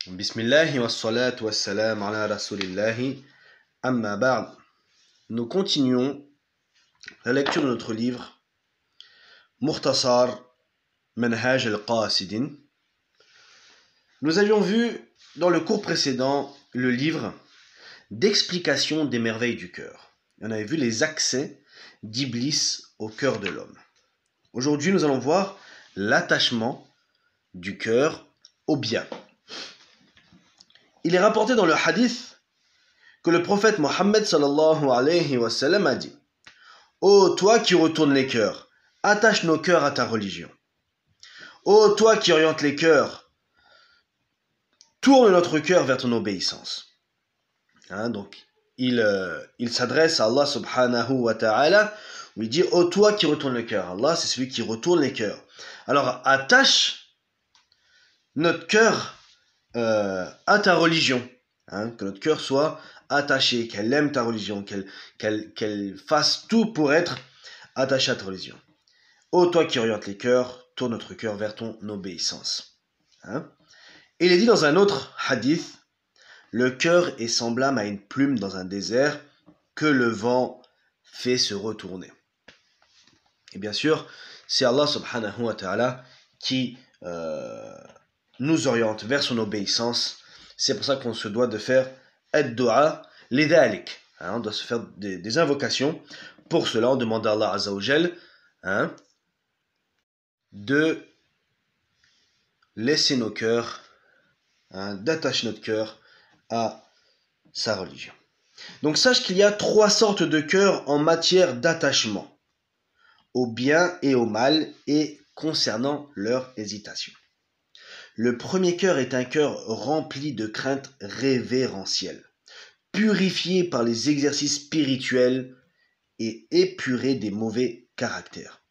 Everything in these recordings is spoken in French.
Bismillah wa salatu wa salam ala rasulillahi amma ba'd. Nous continuons la lecture de notre livre Mukhtasar Manhaj al-Qasidin. Nous avions vu dans le cours précédent le livre d'explication des merveilles du cœur. On avait vu les accès d'Iblis au cœur de l'homme. Aujourd'hui, nous allons voir l'attachement du cœur au bien. Il est rapporté dans le hadith que le prophète Mohammed sallallahu alayhi wa sallam a dit: Ô toi qui retournes les cœurs, attache nos cœurs à ta religion. Ô toi qui orientes les cœurs, tourne notre cœur vers ton obéissance. Donc, il s'adresse à Allah subhanahu wa ta'ala, où il dit: Ô toi qui retournes le cœur. Allah, c'est celui qui retourne les cœurs. Alors, attache notre cœur à ta religion. Que notre cœur soit attaché, qu'elle aime ta religion, qu'elle fasse tout pour être attachée à ta religion. Ô toi qui orientes les cœurs, tourne notre cœur vers ton obéissance. Et il est dit dans un autre hadith: le cœur est semblable à une plume dans un désert que le vent fait se retourner. Et bien sûr, c'est Allah subhanahu wa ta'ala qui nous oriente vers son obéissance. C'est pour ça qu'on se doit de faire ad-du'a lidhalik. On doit se faire des invocations. Pour cela, on demande à Allah Azza wa Jal de laisser nos cœurs, d'attacher notre cœur à sa religion. Donc sache qu'il y a 3 sortes de cœurs en matière d'attachement, au bien et au mal, et concernant leur hésitation. Le premier cœur est un cœur rempli de crainte révérentielle, purifié par les exercices spirituels et épuré des mauvais caractères.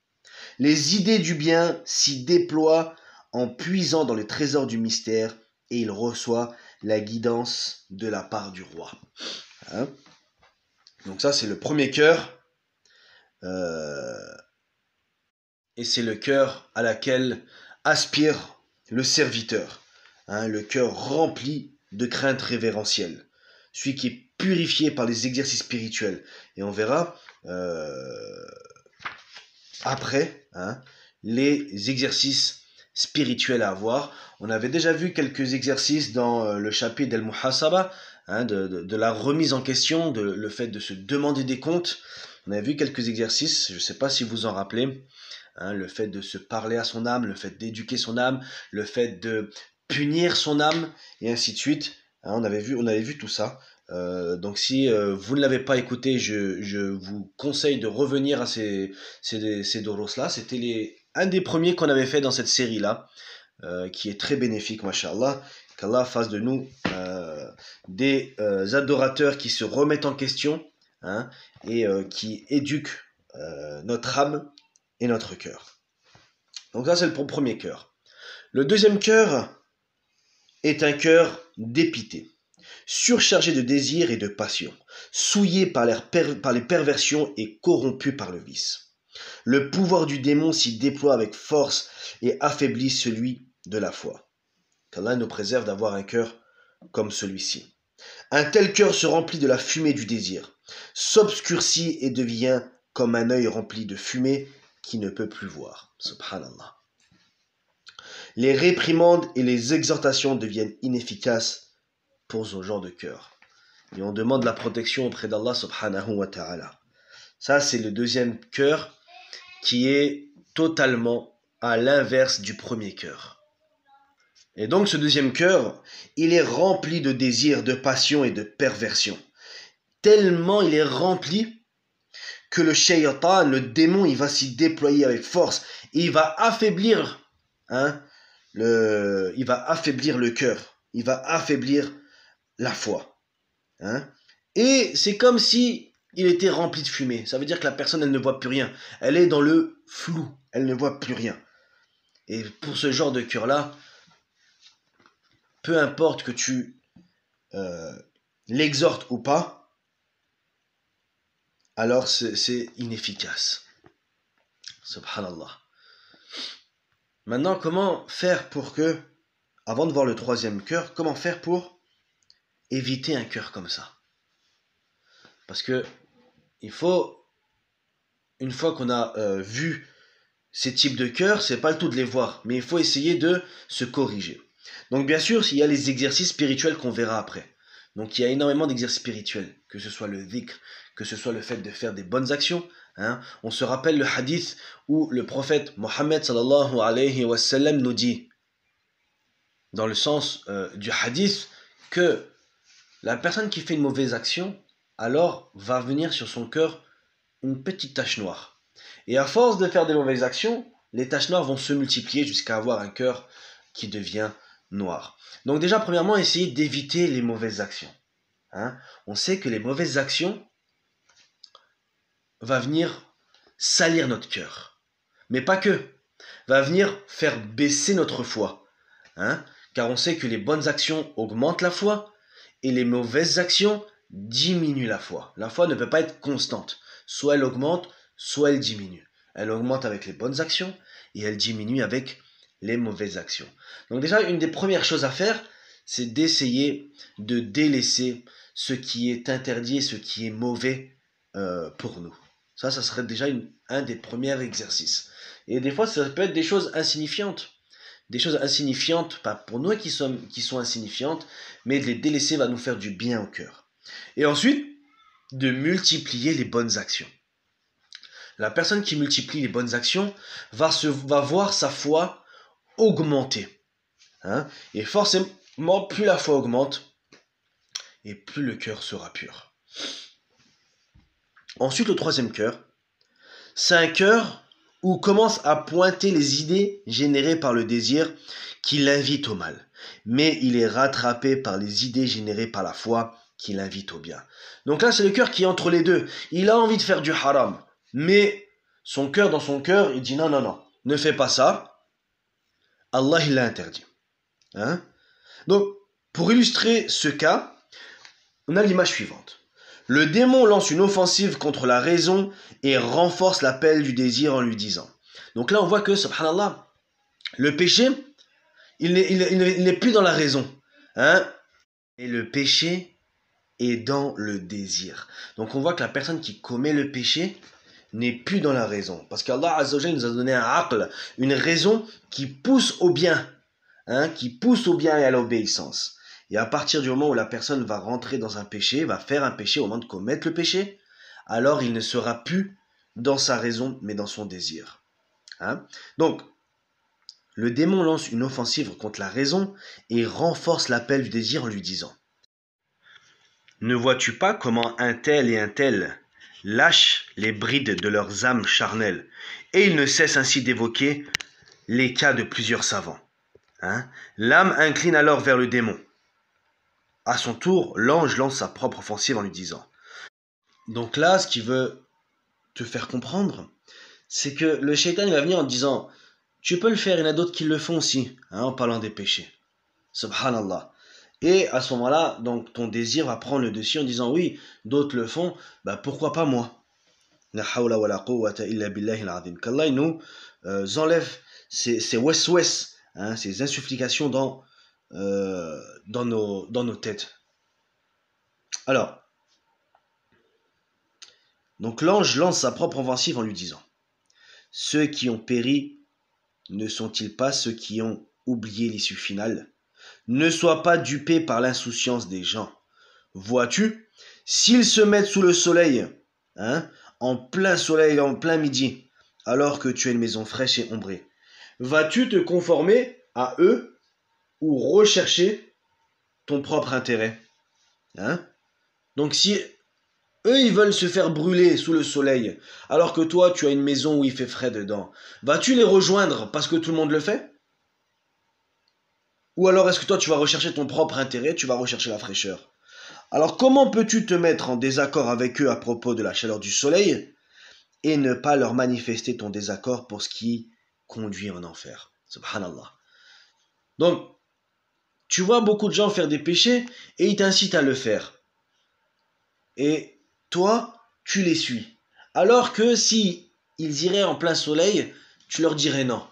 Les idées du bien s'y déploient en puisant dans les trésors du mystère, et il reçoit la guidance de la part du roi. Donc ça, c'est le premier cœur, et c'est le cœur à laquelle aspire le serviteur, le cœur rempli de crainte révérentielle, celui qui est purifié par les exercices spirituels. Et on verra après les exercices spirituels à avoir. On avait déjà vu quelques exercices dans le chapitre d'Al-Muhasaba, de la remise en question, le fait de se demander des comptes. On a vu quelques exercices, je ne sais pas si vous en rappelez. Le fait de se parler à son âme, le fait d'éduquer son âme, le fait de punir son âme, et ainsi de suite. On avait vu tout ça. Donc si vous ne l'avez pas écouté, je vous conseille de revenir à ces doros-là. C'était un des premiers qu'on avait fait dans cette série-là, qui est très bénéfique, mashallah. Qu'Allah fasse de nous des adorateurs qui se remettent en question, et qui éduquent notre âme et notre cœur. Donc ça, c'est le premier cœur. Le deuxième cœur est un cœur dépité, surchargé de désirs et de passions, souillé par les perversions et corrompu par le vice. Le pouvoir du démon s'y déploie avec force et affaiblit celui de la foi. Qu'Allah nous préserve d'avoir un cœur comme celui-ci. Un tel cœur se remplit de la fumée du désir, s'obscurcit et devient comme un œil rempli de fumée qui ne peut plus voir. Subhanallah. Les réprimandes et les exhortations deviennent inefficaces pour ce genre de cœur. Et on demande la protection auprès d'Allah subhanahu wa ta'ala. Ça, c'est le deuxième cœur qui est totalement à l'inverse du premier cœur. Et donc ce deuxième cœur, il est rempli de désirs, de passions et de perversions. Tellement il est rempli que le shaytan, le démon, il va s'y déployer avec force. Et il va affaiblir, il va affaiblir le cœur. Il va affaiblir la foi. Et c'est comme si il était rempli de fumée. Ça veut dire que la personne, elle ne voit plus rien. Elle est dans le flou. Elle ne voit plus rien. Et pour ce genre de cœur-là, peu importe que tu l'exhortes ou pas, alors c'est inefficace. Subhanallah. Maintenant, comment faire pour que avant de voir le troisième cœur, comment faire pour éviter un cœur comme ça? Parce que il faut, une fois qu'on a vu ces types de cœurs, c'est pas le tout de les voir, mais il faut essayer de se corriger. Donc bien sûr, il y a les exercices spirituels qu'on verra après. Donc il y a énormément d'exercices spirituels, que ce soit le dhikr, que ce soit le fait de faire des bonnes actions. Hein. On se rappelle le hadith où le prophète Mohammed sallallahu alayhi wa sallam nous dit, dans le sens du hadith, que la personne qui fait une mauvaise action, alors va venir sur son cœur une petite tache noire. Et à force de faire des mauvaises actions, les taches noires vont se multiplier jusqu'à avoir un cœur qui devient noir. Donc déjà, premièrement, essayez d'éviter les mauvaises actions. Hein. On sait que les mauvaises actions vont venir salir notre cœur. Mais pas que. Va venir faire baisser notre foi. Hein. Car on sait que les bonnes actions augmentent la foi et les mauvaises actions diminuent la foi. La foi ne peut pas être constante. Soit elle augmente, soit elle diminue. Elle augmente avec les bonnes actions et elle diminue avec les mauvaises actions. Donc déjà, une des premières choses à faire, c'est d'essayer de délaisser ce qui est interdit et ce qui est mauvais pour nous. Ça serait déjà un des premiers exercices. Et des fois, ça peut être des choses insignifiantes. Des choses insignifiantes, pas pour nous qui sont insignifiantes, mais de les délaisser va nous faire du bien au cœur. Et ensuite, de multiplier les bonnes actions. La personne qui multiplie les bonnes actions va voir sa foi augmenter. Hein? Et forcément, plus la foi augmente, et plus le cœur sera pur. Ensuite, le troisième cœur, c'est un cœur où commence à pointer les idées générées par le désir qui l'invite au mal. Mais il est rattrapé par les idées générées par la foi qui l'invite au bien. Donc là, c'est le cœur qui est entre les deux. Il a envie de faire du haram, mais dans son cœur, il dit non, non, non, ne fais pas ça. Allah, il l'a interdit. Hein? Donc, pour illustrer ce cas, on a l'image suivante. Le démon lance une offensive contre la raison et renforce l'appel du désir en lui disant. Donc là, on voit que, subhanallah, le péché, il n'est plus dans la raison. Hein? Et le péché est dans le désir. Donc on voit que la personne qui commet le péché n'est plus dans la raison. Parce qu'Allah Azza wa Jalla nous a donné un aql, une raison qui pousse au bien. Hein, qui pousse au bien et à l'obéissance. Et à partir du moment où la personne va rentrer dans un péché, va faire un péché au moment de commettre le péché, alors il ne sera plus dans sa raison, mais dans son désir. Hein? Donc, le démon lance une offensive contre la raison et renforce l'appel du désir en lui disant « Ne vois-tu pas comment un tel et un tel lâchent les brides de leurs âmes charnelles ?» Et il ne cesse ainsi d'évoquer les cas de plusieurs savants. Hein? L'âme incline alors vers le démon. À son tour, l'ange lance sa propre offensive en lui disant. Donc là, ce qu'il veut te faire comprendre, c'est que le shaitan va venir en te disant, tu peux le faire, il y en a d'autres qui le font aussi, hein, en parlant des péchés. Subhanallah. Et à ce moment-là, donc ton désir va prendre le dessus en disant, oui, d'autres le font, bah pourquoi pas moi? La hawla wa la quwwata illa billahi al-azim. Qu'Allah nous enlève ces wes-wes, hein, ces insufflications dans nos têtes. Alors, donc l'ange lance sa propre offensive en lui disant « Ceux qui ont péri ne sont-ils pas ceux qui ont oublié l'issue finale? Ne sois pas dupé par l'insouciance des gens. Vois-tu, s'ils se mettent sous le soleil, hein, en plein soleil, en plein midi, alors que tu as une maison fraîche et ombrée, vas-tu te conformer à eux ou rechercher ton propre intérêt? Hein? Donc si eux, ils veulent se faire brûler sous le soleil, alors que toi, tu as une maison où il fait frais dedans, vas-tu les rejoindre parce que tout le monde le fait? Ou alors est-ce que toi, tu vas rechercher ton propre intérêt, tu vas rechercher la fraîcheur? Alors comment peux-tu te mettre en désaccord avec eux à propos de la chaleur du soleil et ne pas leur manifester ton désaccord pour ce qui conduit en enfer? Subhanallah. Donc, tu vois beaucoup de gens faire des péchés et ils t'incitent à le faire. Et toi, tu les suis. Alors que si ils iraient en plein soleil, tu leur dirais non.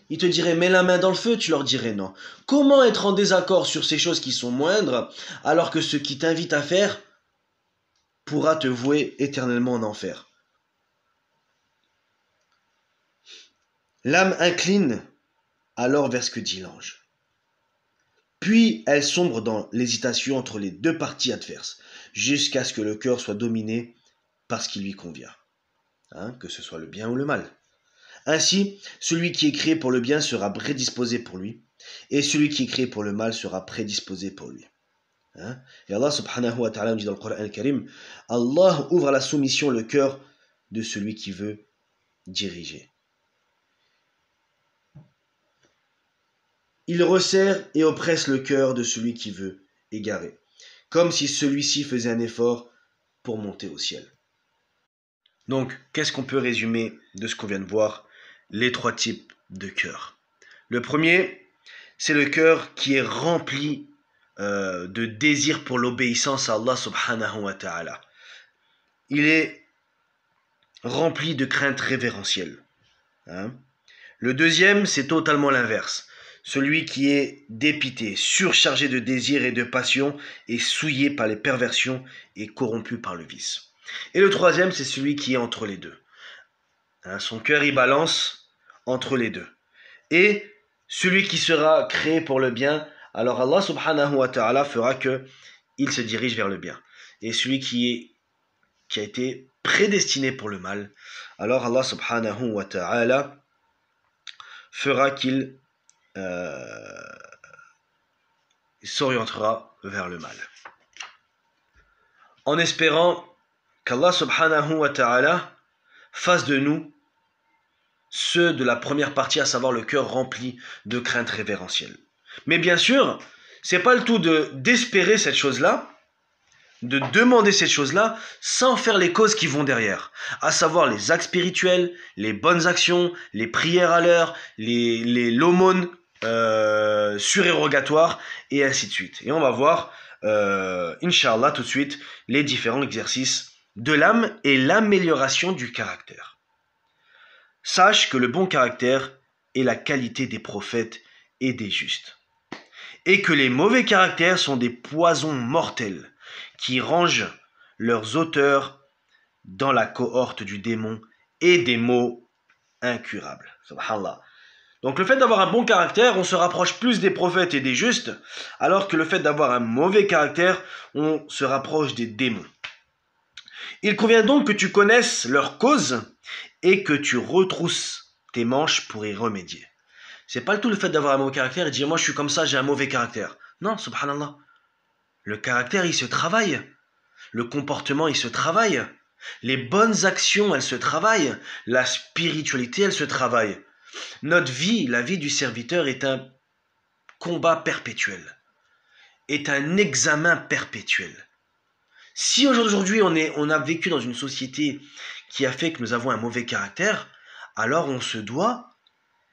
Ils te diraient mets la main dans le feu, tu leur dirais non. Comment être en désaccord sur ces choses qui sont moindres alors que ce qui t'invite à faire pourra te vouer éternellement en enfer? L'âme incline alors vers ce que dit l'ange. Puis elle sombre dans l'hésitation entre les deux parties adverses, jusqu'à ce que le cœur soit dominé par ce qui lui convient, que ce soit le bien ou le mal. Ainsi, celui qui est créé pour le bien sera prédisposé pour lui, et celui qui est créé pour le mal sera prédisposé pour lui. Et Allah subhanahu wa ta'ala dit dans le Coran al-Karim, Allah ouvre à la soumission le cœur de celui qui veut diriger. Il resserre et oppresse le cœur de celui qui veut égarer, comme si celui-ci faisait un effort pour monter au ciel. Donc, qu'est-ce qu'on peut résumer de ce qu'on vient de voir? Les trois types de cœur. Le premier, c'est le cœur qui est rempli de désir pour l'obéissance à Allah subhanahu wa ta'ala. Il est rempli de crainte révérentielle. Le deuxième, c'est totalement l'inverse. Celui qui est dépité, surchargé de désir et de passion, est souillé par les perversions et corrompu par le vice. Et le troisième, c'est celui qui est entre les deux. Son cœur y balance entre les deux. Et celui qui sera créé pour le bien, alors Allah subhanahu wa ta'ala fera qu'il se dirige vers le bien. Et celui qui a été prédestiné pour le mal, alors Allah subhanahu wa ta'ala fera qu'il s'orientera vers le mal. En espérant qu'Allah subhanahu wa ta'ala fasse de nous ceux de la première partie, à savoir le cœur rempli de crainte révérentielle. Mais bien sûr, c'est pas le tout d'espérer cette chose-là, de demander cette chose-là, sans faire les causes qui vont derrière, à savoir les actes spirituels, les bonnes actions, les prières à l'heure, l'aumône surérogatoire, et ainsi de suite. Et on va voir, Inch'Allah, tout de suite, les différents exercices de l'âme et l'amélioration du caractère. Sache que le bon caractère est la qualité des prophètes et des justes, et que les mauvais caractères sont des poisons mortels qui rangent leurs auteurs dans la cohorte du démon et des maux incurables. Subhanallah. Donc le fait d'avoir un bon caractère, on se rapproche plus des prophètes et des justes, alors que le fait d'avoir un mauvais caractère, on se rapproche des démons. Il convient donc que tu connaisses leurs causes et que tu retrousses tes manches pour y remédier. C'est pas le tout le fait d'avoir un mauvais caractère et de dire moi je suis comme ça, j'ai un mauvais caractère. Non, subhanallah. Le caractère, il se travaille. Le comportement, il se travaille. Les bonnes actions, elles se travaillent. La spiritualité, elle se travaille. Notre vie, la vie du serviteur est un combat perpétuel, est un examen perpétuel. Si aujourd'hui on a vécu dans une société qui a fait que nous avons un mauvais caractère, alors on se doit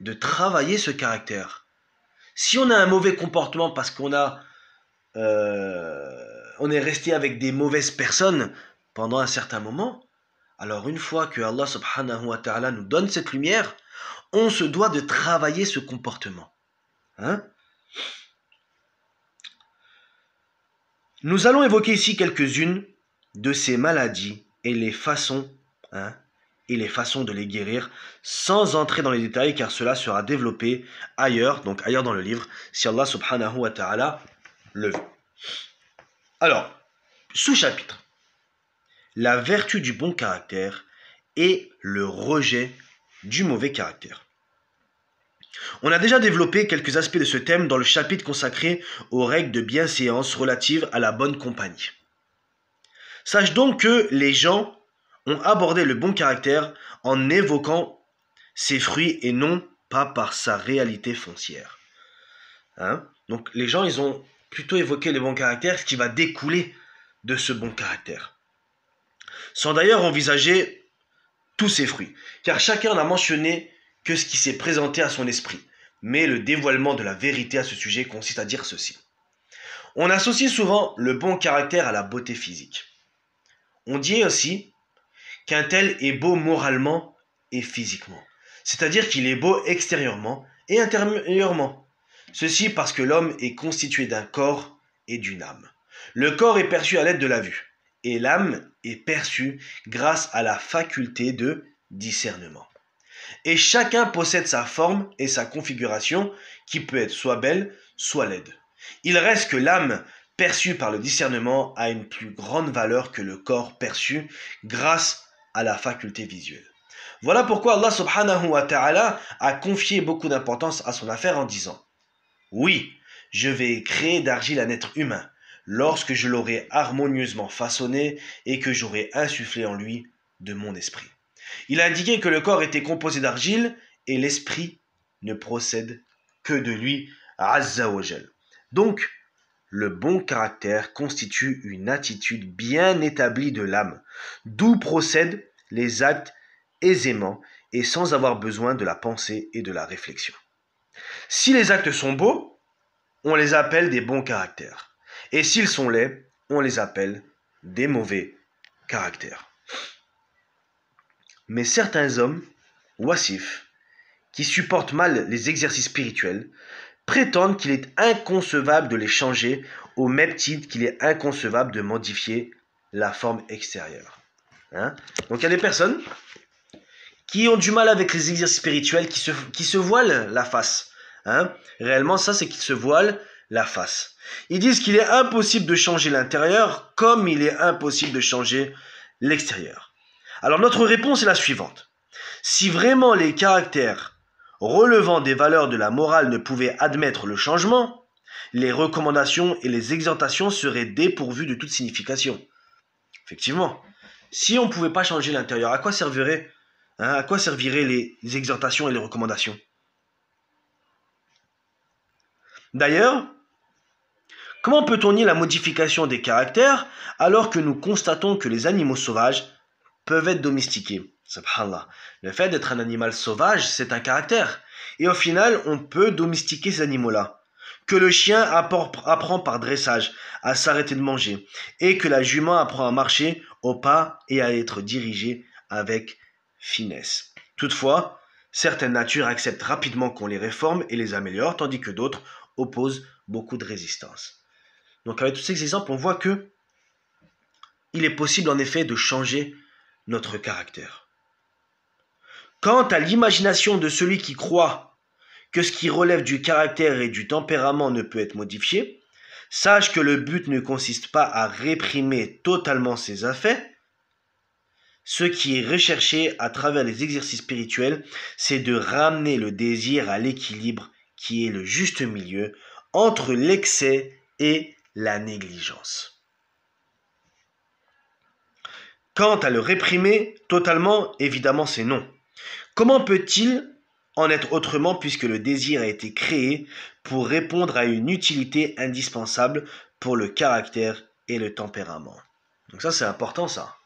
de travailler ce caractère. Si on a un mauvais comportement parce qu'on est resté avec des mauvaises personnes pendant un certain moment, alors une fois que Allah subhanahu wa ta'ala nous donne cette lumière, on se doit de travailler ce comportement. Nous allons évoquer ici quelques-unes de ces maladies et les façons de les guérir, sans entrer dans les détails, car cela sera développé ailleurs, donc ailleurs dans le livre, si Allah subhanahu wa ta'ala le veut. Alors, sous-chapitre. La vertu du bon caractère et le rejet du mauvais caractère. On a déjà développé quelques aspects de ce thème dans le chapitre consacré aux règles de bienséance relatives à la bonne compagnie. Sache donc que les gens ont abordé le bon caractère en évoquant ses fruits et non pas par sa réalité foncière. Donc les gens, ils ont plutôt évoqué le bon caractère, ce qui va découler de ce bon caractère, sans d'ailleurs envisager tous ses fruits, car chacun n'a mentionné que ce qui s'est présenté à son esprit. Mais le dévoilement de la vérité à ce sujet consiste à dire ceci. On associe souvent le bon caractère à la beauté physique. On dit aussi qu'un tel est beau moralement et physiquement. c'est-à-dire qu'il est beau extérieurement et intérieurement. Ceci parce que l'homme est constitué d'un corps et d'une âme. Le corps est perçu à l'aide de la vue, et l'âme est perçue grâce à la faculté de discernement. Et chacun possède sa forme et sa configuration qui peut être soit belle, soit laide. Il reste que l'âme perçue par le discernement a une plus grande valeur que le corps perçu grâce à la faculté visuelle. Voilà pourquoi Allah subhanahu wa ta'ala a confié beaucoup d'importance à son affaire en disant: oui, je vais créer d'argile un être humain, lorsque je l'aurai harmonieusement façonné et que j'aurai insufflé en lui de mon esprit. Il a indiqué que le corps était composé d'argile et l'esprit ne procède que de lui, Azza wa Jal. Donc, le bon caractère constitue une attitude bien établie de l'âme, d'où procèdent les actes aisément et sans avoir besoin de la pensée et de la réflexion. Si les actes sont beaux, on les appelle des bons caractères. Et s'ils sont laids, on les appelle des mauvais caractères. Mais certains hommes, wassifs, qui supportent mal les exercices spirituels, prétendent qu'il est inconcevable de les changer au même titre qu'il est inconcevable de modifier la forme extérieure. Donc il y a des personnes qui ont du mal avec les exercices spirituels, qui se voilent la face. Réellement, ça, c'est qu'ils se voilent la face. Ils disent qu'il est impossible de changer l'intérieur comme il est impossible de changer l'extérieur. Alors notre réponse est la suivante. Si vraiment les caractères relevant des valeurs de la morale ne pouvaient admettre le changement, les recommandations et les exhortations seraient dépourvues de toute signification. Effectivement, si on ne pouvait pas changer l'intérieur, à quoi serviraient les exhortations et les recommandations? D'ailleurs, comment peut-on nier la modification des caractères alors que nous constatons que les animaux sauvages peuvent être domestiqués? Subhanallah. Le fait d'être un animal sauvage, c'est un caractère. Et au final, on peut domestiquer ces animaux-là. Que le chien apprend par dressage à s'arrêter de manger, et que la jument apprend à marcher au pas et à être dirigée avec finesse. Toutefois, certaines natures acceptent rapidement qu'on les réforme et les améliore, tandis que d'autres opposent beaucoup de résistance. Donc avec tous ces exemples, on voit que il est possible en effet de changer notre caractère. Quant à l'imagination de celui qui croit que ce qui relève du caractère et du tempérament ne peut être modifié, sache que le but ne consiste pas à réprimer totalement ces effets. Ce qui est recherché à travers les exercices spirituels, c'est de ramener le désir à l'équilibre qui est le juste milieu entre l'excès et la négligence. Quant à le réprimer totalement, évidemment c'est non. Comment peut-il en être autrement puisque le désir a été créé pour répondre à une utilité indispensable pour le caractère et le tempérament? Donc ça c'est important ça.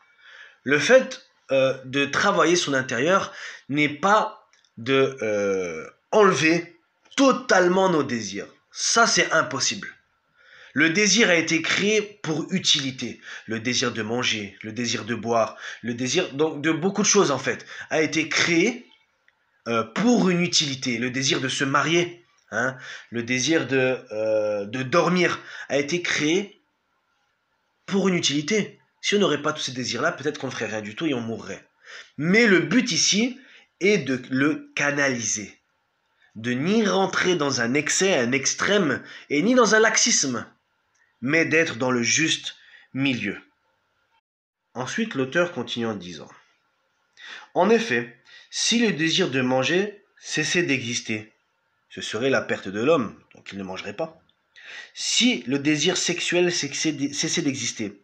Le fait de travailler son intérieur n'est pas de enlever totalement nos désirs. Ça c'est impossible. Le désir a été créé pour utilité. Le désir de manger, le désir de boire, le désir donc de beaucoup de choses en fait a été créé pour une utilité. Le désir de se marier, le désir de dormir a été créé pour une utilité. Si on n'aurait pas tous ces désirs-là, peut-être qu'on ne ferait rien du tout et on mourrait. Mais le but ici est de le canaliser. De ni rentrer dans un excès, un extrême, et ni dans un laxisme, mais d'être dans le juste milieu. Ensuite, l'auteur continue en disant: en effet, si le désir de manger cessait d'exister, ce serait la perte de l'homme, donc il ne mangerait pas. Si le désir sexuel cessait d'exister,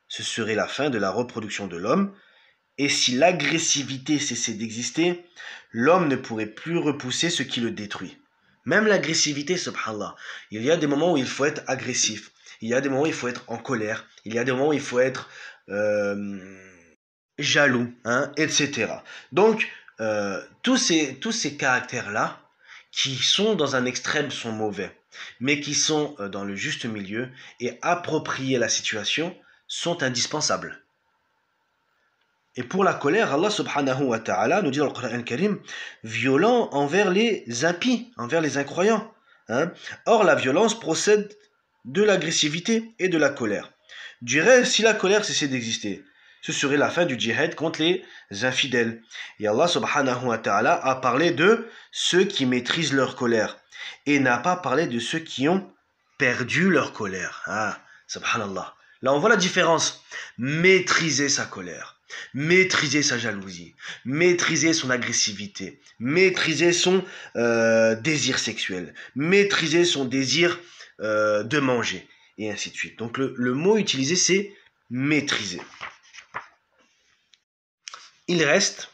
ce serait la fin de la reproduction de l'homme, et si l'agressivité cessait d'exister, l'homme ne pourrait plus repousser ce qui le détruit. Même l'agressivité, subhanallah, il y a des moments où il faut être agressif, il y a des moments où il faut être en colère, il y a des moments où il faut être jaloux, etc. Donc, tous ces caractères-là, qui sont dans un extrême, sont mauvais, mais qui sont dans le juste milieu et appropriés à la situation, sont indispensables. Et pour la colère, Allah subhanahu wa ta'ala nous dit dans le Coran al-Karim, violent envers les impies, envers les incroyants. Hein. Or, la violence procède de l'agressivité et de la colère. Du reste, si la colère cessait d'exister, ce serait la fin du djihad contre les infidèles. Et Allah subhanahu wa ta'ala a parlé de ceux qui maîtrisent leur colère et n'a pas parlé de ceux qui ont perdu leur colère. Ah, subhanallah. Là, on voit la différence. Maîtriser sa colère, maîtriser sa jalousie, maîtriser son agressivité, maîtriser son désir sexuel, maîtriser son désir de manger, et ainsi de suite. Donc le mot utilisé, c'est maîtriser. Il reste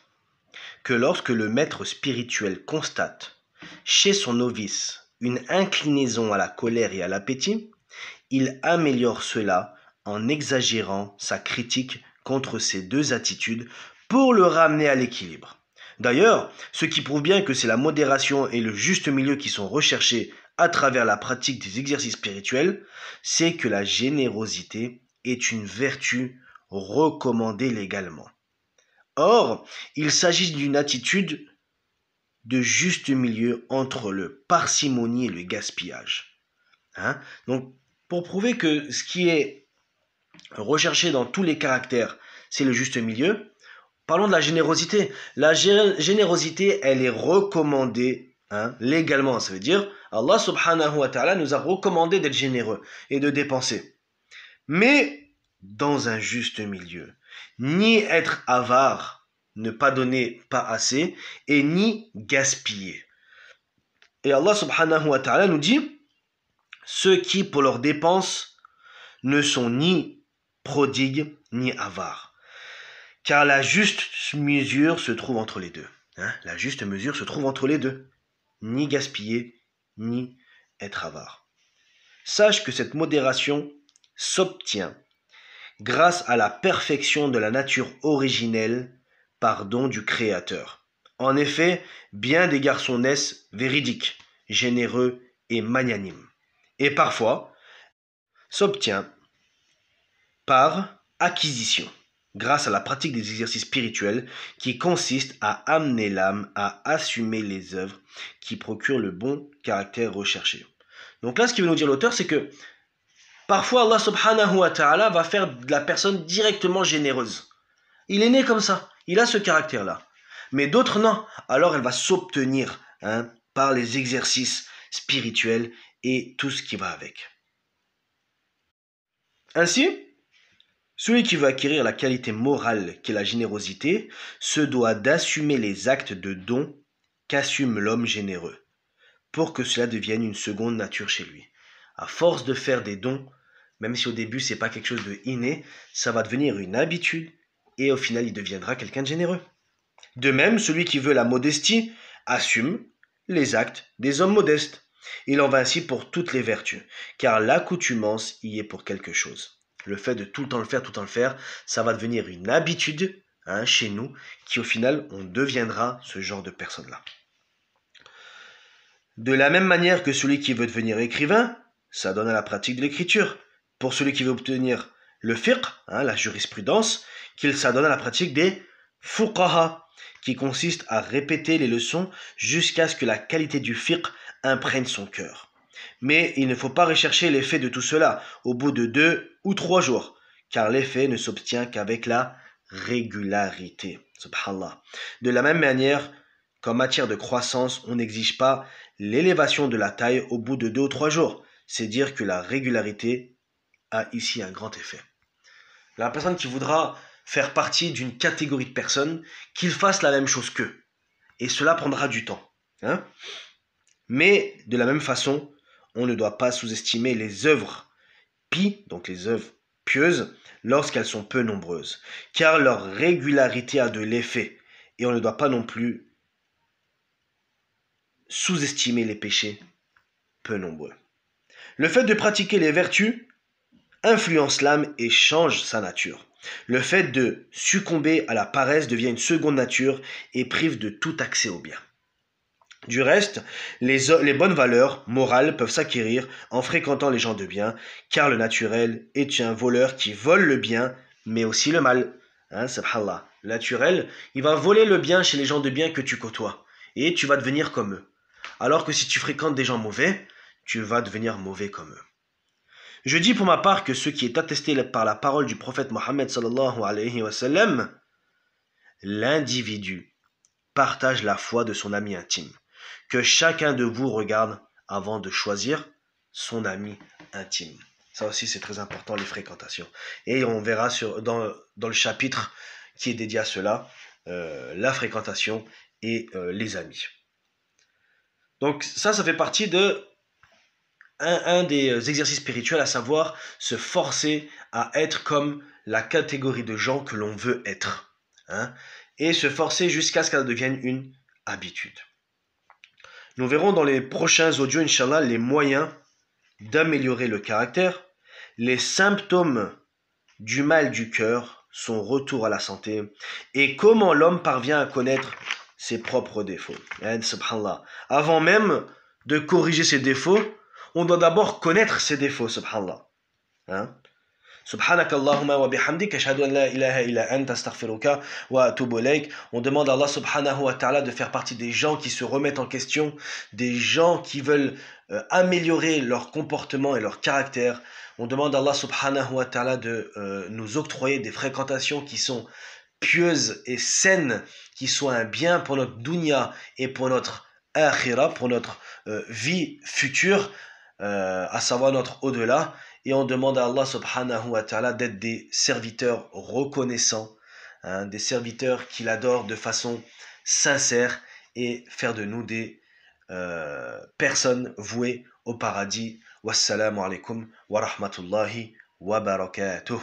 que lorsque le maître spirituel constate chez son novice une inclinaison à la colère et à l'appétit, il améliore cela en exagérant sa critique contre ces deux attitudes pour le ramener à l'équilibre. D'ailleurs, ce qui prouve bien que c'est la modération et le juste milieu qui sont recherchés à travers la pratique des exercices spirituels, c'est que la générosité est une vertu recommandée légalement. Or, il s'agit d'une attitude de juste milieu entre le parcimonie et le gaspillage. Hein? Donc, pour prouver que ce qui est recherché dans tous les caractères, c'est le juste milieu, parlons de la générosité. La générosité, elle est recommandée légalement. Ça veut dire, Allah subhanahu wa ta'ala nous a recommandé d'être généreux et de dépenser. Mais dans un juste milieu. Ni être avare, ne pas donner pas assez, et ni gaspiller. Et Allah subhanahu wa ta'ala nous dit, ceux qui pour leurs dépenses ne sont ni prodigues ni avares. Car la juste mesure se trouve entre les deux. La juste mesure se trouve entre les deux. Ni gaspiller, ni être avare. Sache que cette modération s'obtient grâce à la perfection de la nature originelle par don du Créateur. En effet, bien des garçons naissent véridiques, généreux et magnanimes. Et parfois, s'obtient par acquisition, grâce à la pratique des exercices spirituels qui consistent à amener l'âme à assumer les œuvres qui procurent le bon caractère recherché. Donc là, ce qu'il veut nous dire l'auteur, c'est que parfois, Allah subhanahu wa ta'ala va faire de la personne directement généreuse. Il est né comme ça, il a ce caractère-là. Mais d'autres, non. Alors, elle va s'obtenir par les exercices spirituels et tout ce qui va avec. Ainsi, celui qui veut acquérir la qualité morale qu'est la générosité se doit d'assumer les actes de don qu'assume l'homme généreux, pour que cela devienne une seconde nature chez lui. À force de faire des dons, même si au début c'est pas quelque chose de inné, ça va devenir une habitude et au final il deviendra quelqu'un de généreux. De même, celui qui veut la modestie assume les actes des hommes modestes. Il en va ainsi pour toutes les vertus, car l'accoutumance y est pour quelque chose. Le fait de tout le temps le faire, ça va devenir une habitude chez nous, qui au final, on deviendra ce genre de personne-là. De la même manière que celui qui veut devenir écrivain, ça donne à la pratique de l'écriture. Pour celui qui veut obtenir le fiqh, la jurisprudence, qu'il s'adonne à la pratique des fuqaha, qui consiste à répéter les leçons jusqu'à ce que la qualité du fiqh imprègne son cœur. Mais il ne faut pas rechercher l'effet de tout cela au bout de 2 ou 3 jours, car l'effet ne s'obtient qu'avec la régularité. Subhanallah. De la même manière qu'en matière de croissance, on n'exige pas l'élévation de la taille au bout de 2 ou 3 jours. C'est dire que la régularité a ici un grand effet. La personne qui voudra faire partie d'une catégorie de personnes, qu'il fasse la même chose qu'eux. Et cela prendra du temps. Mais de la même façon, on ne doit pas sous-estimer les œuvres pies, donc les œuvres pieuses, lorsqu'elles sont peu nombreuses, car leur régularité a de l'effet, et on ne doit pas non plus sous-estimer les péchés peu nombreux. Le fait de pratiquer les vertus influence l'âme et change sa nature. Le fait de succomber à la paresse devient une seconde nature et prive de tout accès au bien. Du reste, les bonnes valeurs morales peuvent s'acquérir en fréquentant les gens de bien, car le naturel est un voleur qui vole le bien, mais aussi le mal. Subhanallah. naturel, il va voler le bien chez les gens de bien que tu côtoies. Et tu vas devenir comme eux. Alors que si tu fréquentes des gens mauvais, tu vas devenir mauvais comme eux. Je dis pour ma part que ce qui est attesté par la parole du prophète Mohammed sallallahu alayhi wa sallam, l'individu partage la foi de son ami intime. Que chacun de vous regarde avant de choisir son ami intime. Ça aussi c'est très important, les fréquentations. Et on verra dans le chapitre qui est dédié à cela, la fréquentation et les amis. Donc ça fait partie de un des exercices spirituels, à savoir se forcer à être comme la catégorie de gens que l'on veut être. Hein, et se forcer jusqu'à ce qu'elle devienne une habitude. Nous verrons dans les prochains audios, Inch'Allah, les moyens d'améliorer le caractère, les symptômes du mal du cœur, son retour à la santé, et comment l'homme parvient à connaître ses propres défauts. Et, subhanallah, avant même de corriger ses défauts, on doit d'abord connaître ses défauts, subhanallah. Hein? Subhanak Allahumma wa bihamdik, ashhadu an la ilaha illa anta astaghfiruka wa atubu ilayk. On demande à Allah subhanahu wa ta'ala de faire partie des gens qui se remettent en question, des gens qui veulent améliorer leur comportement et leur caractère. On demande à Allah subhanahu wa ta'ala de nous octroyer des fréquentations qui sont pieuses et saines, qui soient un bien pour notre dunya et pour notre akhira, pour notre vie future, à savoir notre au-delà. Et on demande à Allah subhanahu wa ta'ala d'être des serviteurs reconnaissants, hein, des serviteurs qu'il adore de façon sincère et faire de nous des personnes vouées au paradis. Wassalamu alaikum wa rahmatullahi wa barakatuh.